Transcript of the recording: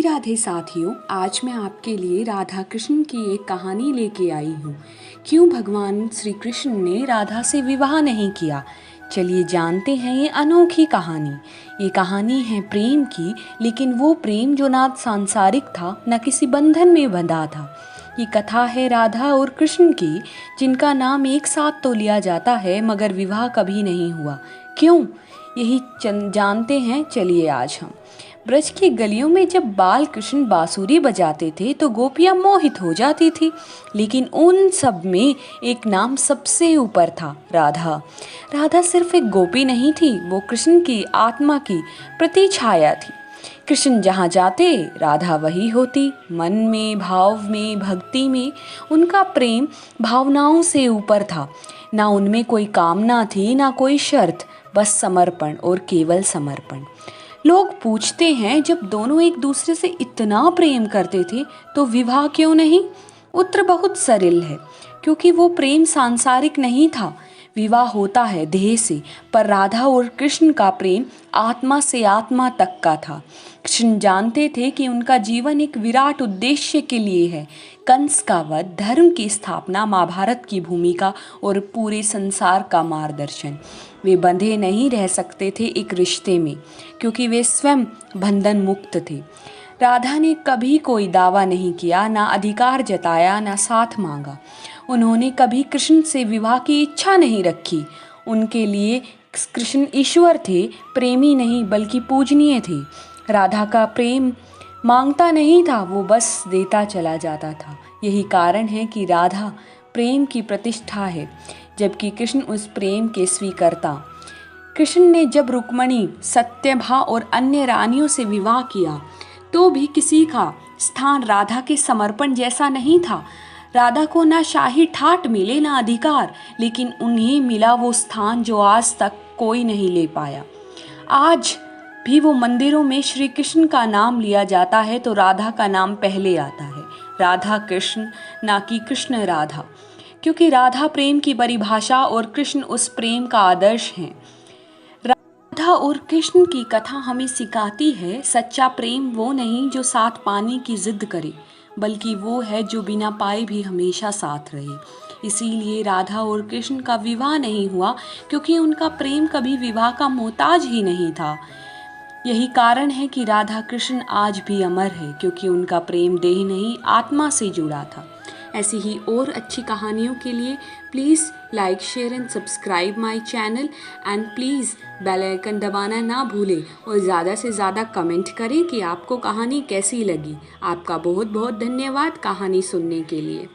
राधे साथियों, आज मैं आपके लिए राधा कृष्ण की एक कहानी लेके आई हूँ। क्यों भगवान श्री कृष्ण ने राधा से विवाह नहीं किया, चलिए जानते हैं ये अनोखी कहानी। ये कहानी है प्रेम की, लेकिन वो प्रेम जो ना सांसारिक था न किसी बंधन में बंधा था। ये कथा है राधा और कृष्ण की, जिनका नाम एक साथ तो लिया जाता है मगर विवाह कभी नहीं हुआ। क्यों, यही जानते हैं। चलिए आज हम ब्रज की गलियों में जब बाल कृष्ण बांसुरी बजाते थे तो गोपियां मोहित हो जाती थी, लेकिन उन सब में एक नाम सबसे ऊपर था, राधा। राधा सिर्फ एक गोपी नहीं थी, वो कृष्ण की आत्मा की प्रतिछाया थी। कृष्ण जहाँ जाते राधा वही होती। मन में, भाव में, भक्ति में उनका प्रेम भावनाओं से ऊपर था। ना उनमें कोई कामना थी, ना कोई शर्त, बस समर्पण और केवल समर्पण। लोग पूछते हैं, जब दोनों एक दूसरे से इतना प्रेम करते थे तो विवाह क्यों नहीं? उत्तर बहुत सरल है, क्योंकि वो प्रेम सांसारिक नहीं था। विवाह होता है देह से, पर राधा और कृष्ण का प्रेम आत्मा से आत्मा तक का था। कृष्ण जानते थे कि उनका जीवन एक विराट उद्देश्य के लिए है। कंस का वध, धर्म की स्थापना, महाभारत की भूमिका और पूरे संसार का मार्गदर्शन। वे बंधे नहीं रह सकते थे एक रिश्ते में, क्योंकि वे स्वयं बंधन मुक्त थे। राधा ने कभी कोई दावा नहीं किया, ना अधिकार जताया, ना साथ मांगा। उन्होंने कभी कृष्ण से विवाह की इच्छा नहीं रखी। उनके लिए कृष्ण ईश्वर थे, प्रेमी नहीं बल्कि पूजनीय थे। राधा का प्रेम मांगता नहीं था, वो बस देता चला जाता था। यही कारण है कि राधा प्रेम की प्रतिष्ठा है, जबकि कृष्ण उस प्रेम के स्वीकर्ता। कृष्ण ने जब रुक्मणी, सत्यभा और अन्य रानियों से विवाह किया तो भी किसी का स्थान राधा के समर्पण जैसा नहीं था। राधा को ना शाही ठाट मिले, ना अधिकार, लेकिन उन्हें मिला वो स्थान जो आज तक कोई नहीं ले पाया। आज भी वो मंदिरों में श्री कृष्ण का नाम लिया जाता है तो राधा का नाम पहले आता है। राधा कृष्ण, ना कि कृष्ण राधा, क्योंकि राधा प्रेम की परिभाषा और कृष्ण उस प्रेम का आदर्श हैं। राधा और कृष्ण की कथा हमें सिखाती है, सच्चा प्रेम वो नहीं जो साथ पाने की जिद करे, बल्कि वो है जो बिना पाए भी हमेशा साथ रहे। इसीलिए राधा और कृष्ण का विवाह नहीं हुआ, क्योंकि उनका प्रेम कभी विवाह का मोहताज ही नहीं था। यही कारण है कि राधा कृष्ण आज भी अमर है, क्योंकि उनका प्रेम देह नहीं आत्मा से जुड़ा था। ऐसी ही और अच्छी कहानियों के लिए please like, share and subscribe my channel and please bell icon दबाना ना भूलें और ज़्यादा से ज़्यादा कमेंट करें कि आपको कहानी कैसी लगी। आपका बहुत बहुत धन्यवाद कहानी सुनने के लिए।